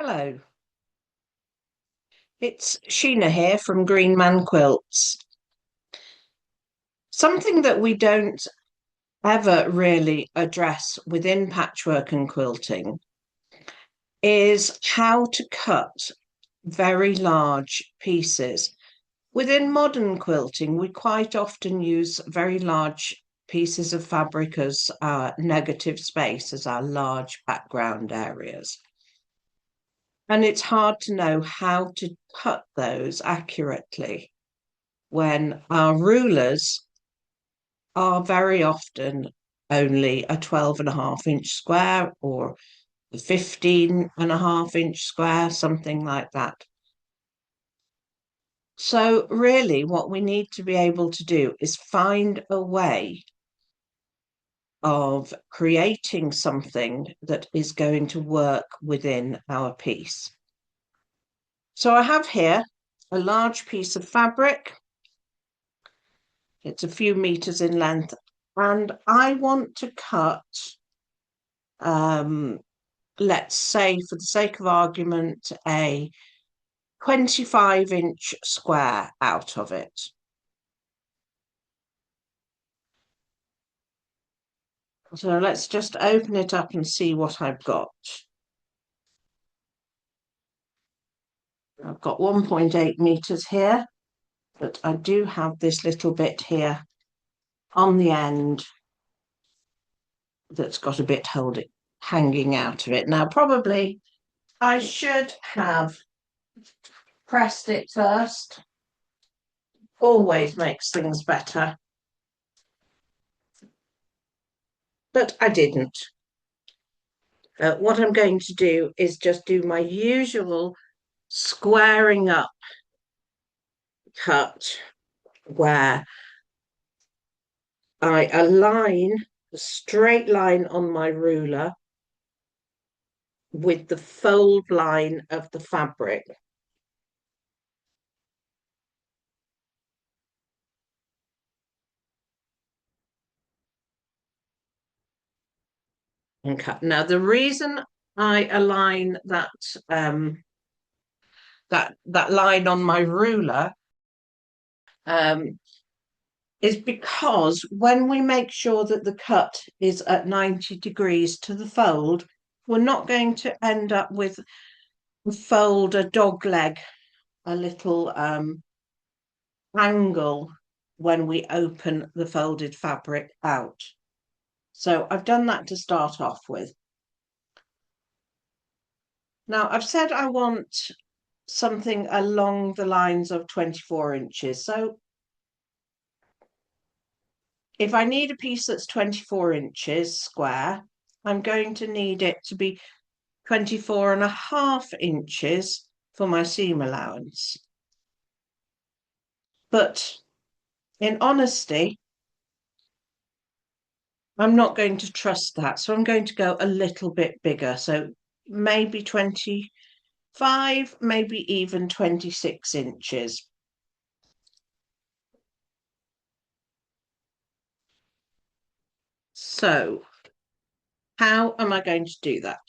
Hello, it's Sheena here from Green Man Quilts. Something that we don't ever really address within patchwork and quilting is how to cut very large pieces. Within modern quilting, we quite often use very large pieces of fabric as our negative space, as our large background areas. And it's hard to know how to cut those accurately when our rulers are very often only a 12.5 inch square or a 15.5 inch square, something like that. So, really, what we need to be able to do is find a way of creating something that is going to work within our piece. So, I have here a large piece of fabric. It's a few meters in length, and I want to cut, let's say, for the sake of argument, a 25-inch square out of it. So let's just open it up and see what I've got. I've got 1.8 meters here, but I do have this little bit here on the end that's got a bit hanging out of it. Now, probably I should have pressed it first. Always makes things better. But I didn't. What I'm going to do is just do my usual squaring up cut where I align a straight line on my ruler with the fold line of the fabric. And cut. Now, the reason I align that line on my ruler is because when we make sure that the cut is at 90 degrees to the fold, we're not going to end up with a fold, a dog leg, a little angle when we open the folded fabric out. So I've done that to start off with. Now I've said I want something along the lines of 24 inches. So if I need a piece that's 24 inches square, I'm going to need it to be 24.5 inches for my seam allowance. But in honesty, I'm not going to trust that. So I'm going to go a little bit bigger. So maybe 25, maybe even 26 inches. So how am I going to do that?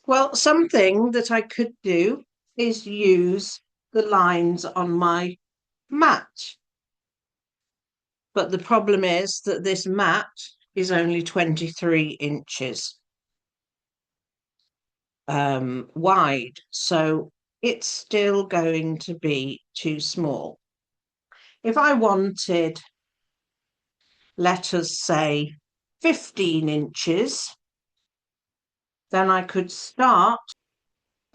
Well, something that I could do is use the lines on my mat. But the problem is that this mat is only 23 inches wide. So it's still going to be too small. If I wanted, let us say, 15 inches, then I could start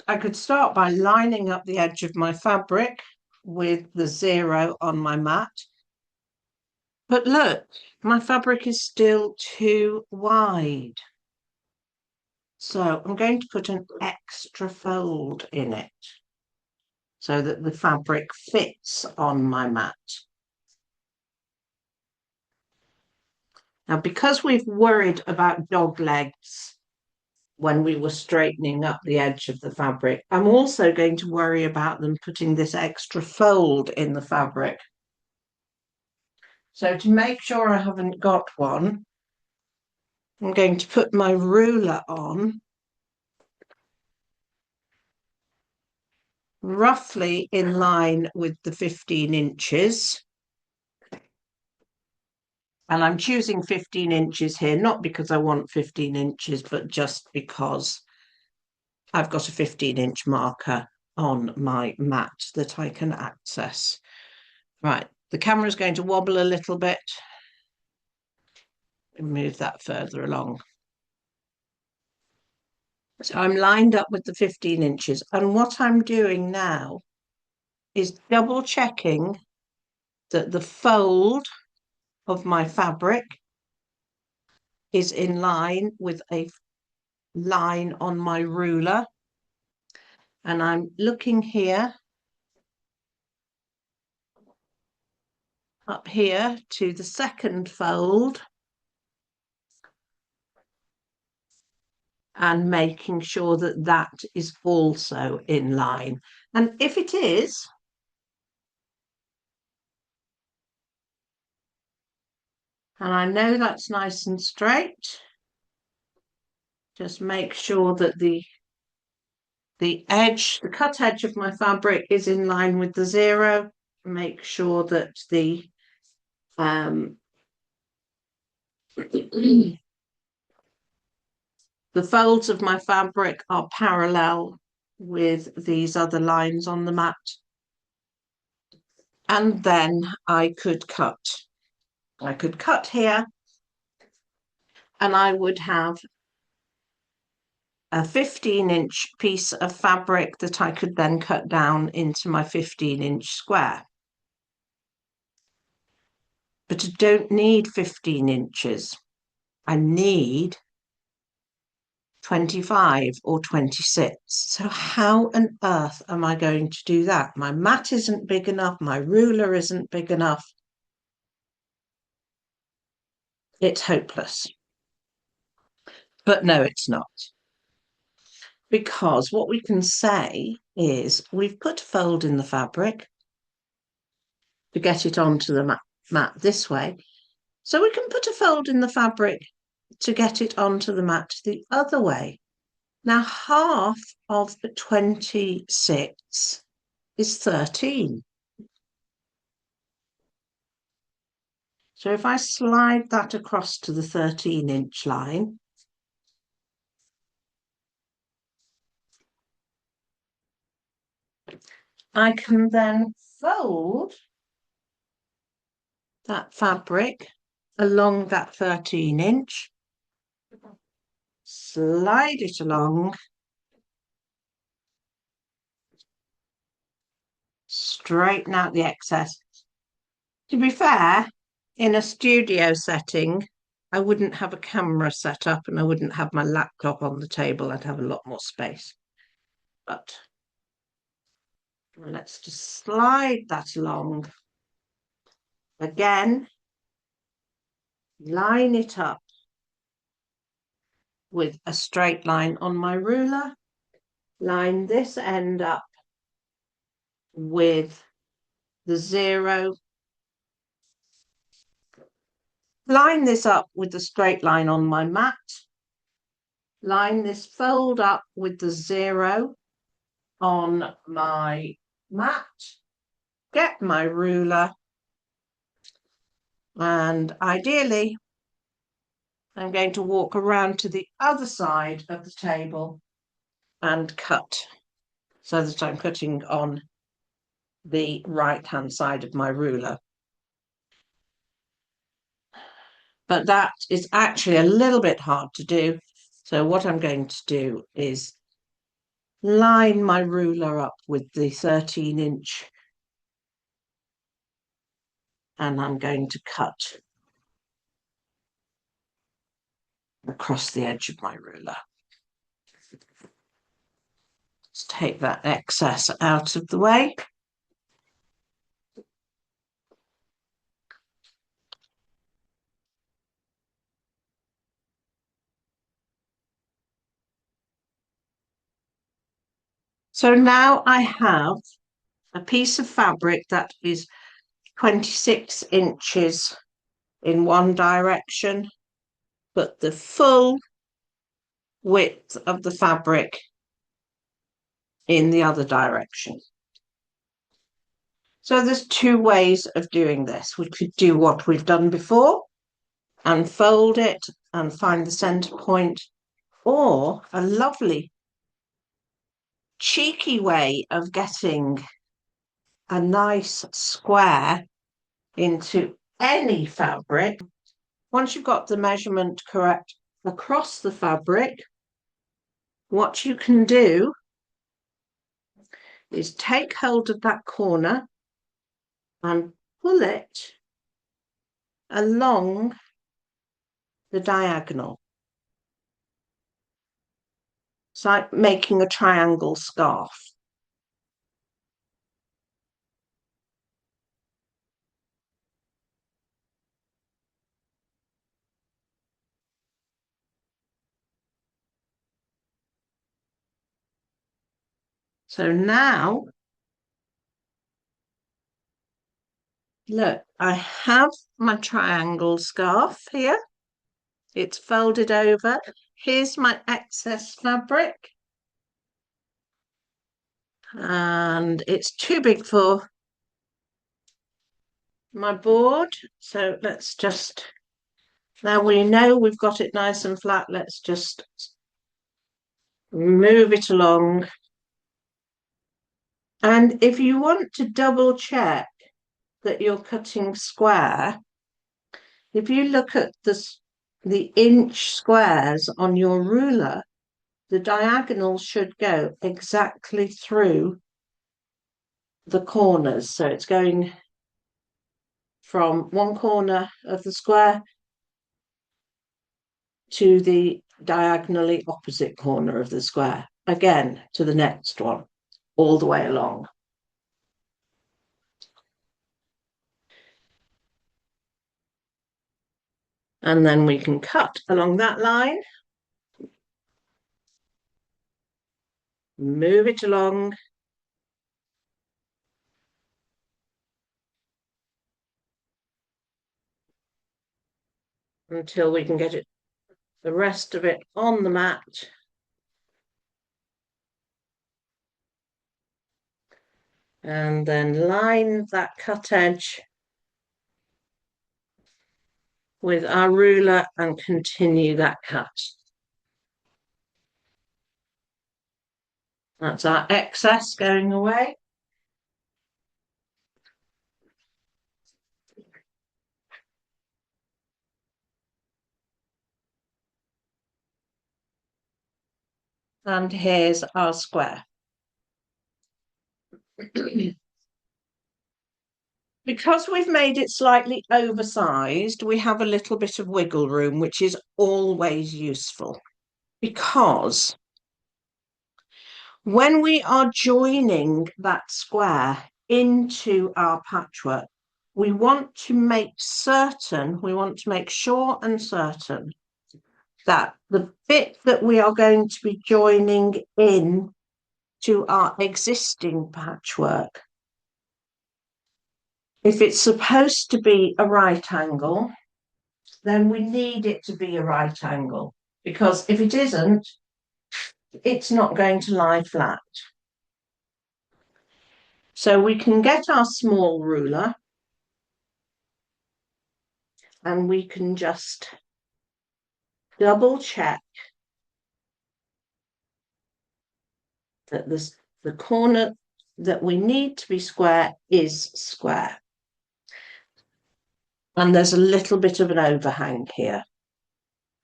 by lining up the edge of my fabric with the 0 on my mat. But look, my fabric is still too wide. So I'm going to put an extra fold in it so that the fabric fits on my mat. Now, because we've worried about dog legs when we were straightening up the edge of the fabric, I'm also going to worry about them putting this extra fold in the fabric. So to make sure I haven't got one, I'm going to put my ruler on roughly in line with the 15 inches. And I'm choosing 15 inches here, not because I want 15 inches, but just because I've got a 15-inch marker on my mat that I can access. Right, the camera is going to wobble a little bit. Move that further along. So I'm lined up with the 15 inches. And what I'm doing now is double checking that the fold of my fabric is in line with a line on my ruler. And I'm looking here, up here to the second fold, and making sure that that is also in line. And if it is, and I know that's nice and straight, just make sure that the edge, the cut edge of my fabric is in line with the zero. Make sure that the the folds of my fabric are parallel with these other lines on the mat. And then I could cut. I could cut here, and I would have a 15-inch piece of fabric that I could then cut down into my 15-inch square. But I don't need 15 inches. I need 25 or 26. So how on earth am I going to do that? My mat isn't big enough. My ruler isn't big enough. It's hopeless. But no, it's not. Because what we can say is we've put a fold in the fabric to get it onto the mat this way. So we can put a fold in the fabric to get it onto the mat the other way. Now, half of the 26 is 13. So if I slide that across to the 13-inch line, I can then fold that fabric along that 13-inch, slide it along, straighten out the excess. To be fair, in a studio setting, I wouldn't have a camera set up and I wouldn't have my laptop on the table. I'd have a lot more space. But let's just slide that along. Again, line it up with a straight line on my ruler. Line this end up with the zero. Line this up with the straight line on my mat. Line this fold up with the zero on my mat. Get my ruler. And ideally, I'm going to walk around to the other side of the table and cut so that I'm cutting on the right-hand side of my ruler. But that is actually a little bit hard to do. So what I'm going to do is line my ruler up with the 13-inch, and I'm going to cut across the edge of my ruler. Let's take that excess out of the way. So now I have a piece of fabric that is 26 inches in one direction but the full width of the fabric in the other direction. So there's two ways of doing this. We could do what we've done before and fold it and find the center point, or a lovely cheeky way of getting a nice square into any fabric. Once you've got the measurement correct across the fabric, what you can do is take hold of that corner and pull it along the diagonal. It's like making a triangle scarf. So now, look, I have my triangle scarf here. It's folded over. Here's my excess fabric. And it's too big for my board. So let's just, now we know we've got it nice and flat. Let's just move it along. And if you want to double check that you're cutting square, if you look at the inch squares on your ruler, the diagonal should go exactly through the corners. So it's going from one corner of the square to the diagonally opposite corner of the square, again to the next one, all the way along. And then we can cut along that line, move it along, until we can get it, the rest of it on the mat. And then line that cut edge with our ruler and continue that cut. That's our excess going away. And here's our square. Because we've made it slightly oversized, we have a little bit of wiggle room, which is always useful. Because when we are joining that square into our patchwork, we want to make sure and certain that the bit that we are going to be joining in to our existing patchwork, if it's supposed to be a right angle, then we need it to be a right angle, because if it isn't, it's not going to lie flat. So we can get our small ruler and we can just double check that the corner that we need to be square is square. And there's a little bit of an overhang here.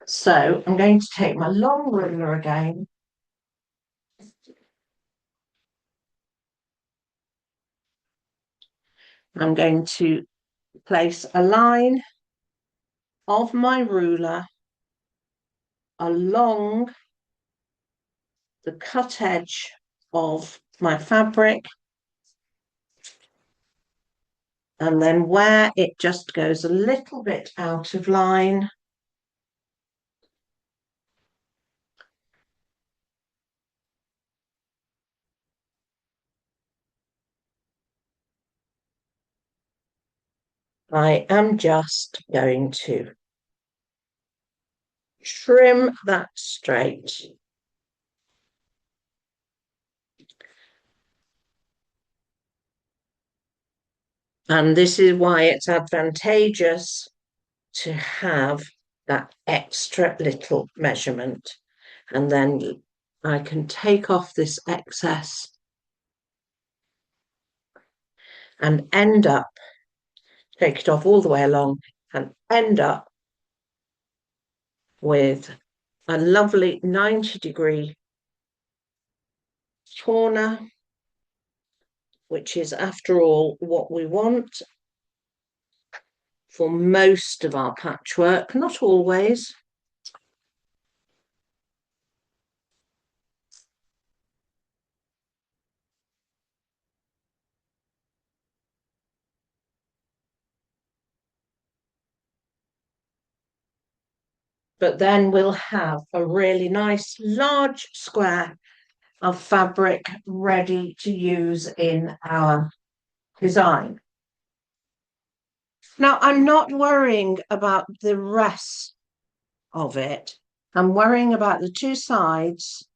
So I'm going to take my long ruler again. I'm going to place a line of my ruler along the cut edge of my fabric, and then where it just goes a little bit out of line, I am just going to trim that straight. And this is why it's advantageous to have that extra little measurement. And then I can take off this excess and end up, take it off all the way along and end up with a lovely 90-degree corner, which is, after all, what we want for most of our patchwork, not always. But then we'll have a really nice large square of fabric ready to use in our design. Now, I'm not worrying about the rest of it. I'm worrying about the two sides,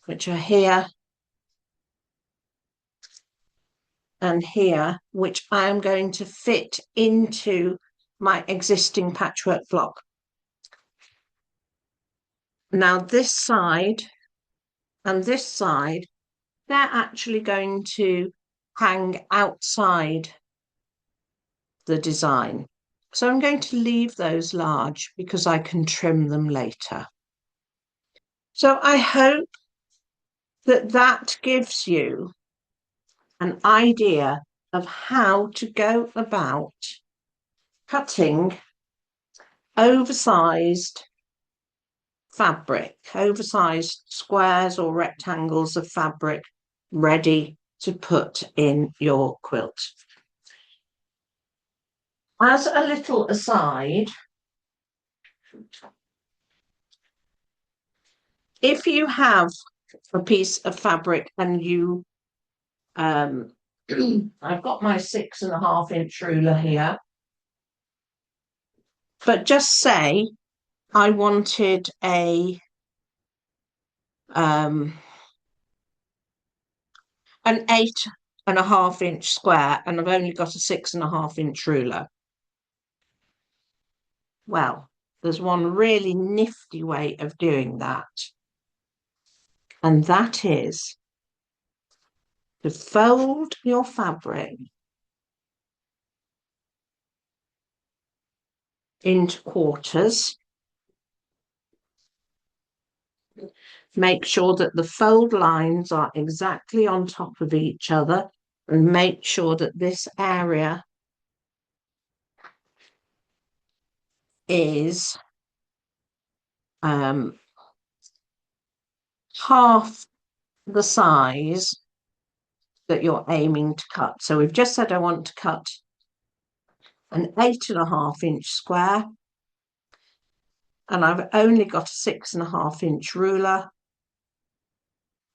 which are here and here, which I am going to fit into my existing patchwork block. Now, this side and this side, they're actually going to hang outside the design. So I'm going to leave those large because I can trim them later. So I hope that that gives you an idea of how to go about cutting oversized fabric, oversized squares or rectangles of fabric ready to put in your quilt. As a little aside, if you have a piece of fabric and you, I've got my 6.5-inch ruler here, but just say I wanted an 8.5-inch square and I've only got a 6.5-inch ruler. Well, there's one really nifty way of doing that, and that is to fold your fabric into quarters. Make sure that the fold lines are exactly on top of each other, and make sure that this area is half the size that you're aiming to cut. So we've just said I want to cut an 8.5-inch square, and I've only got a 6.5-inch ruler.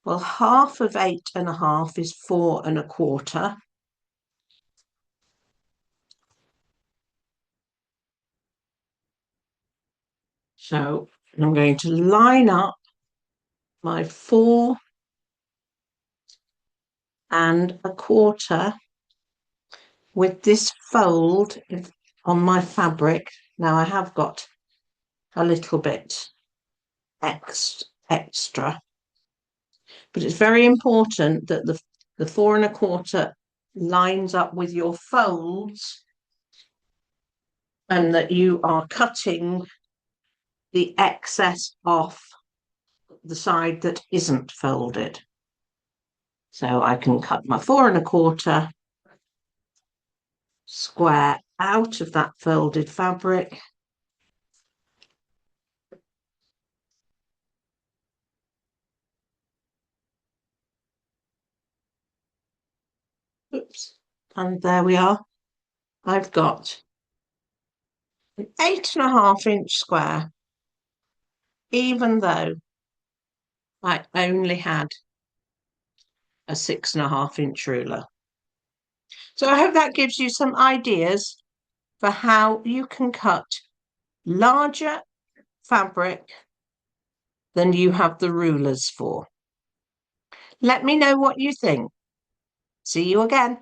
Well, half of 8.5 is 4.25. So I'm going to line up my 4.25 with this fold on my fabric. Now I have got a little bit extra, but it's very important that the 4.25 lines up with your folds and that you are cutting the excess off the side that isn't folded. So I can cut my 4.25 square out of that folded fabric. Oops. And there we are. I've got an 8.5-inch square, even though I only had a 6.5-inch ruler. So I hope that gives you some ideas for how you can cut larger fabric than you have the rulers for. Let me know what you think. See you again.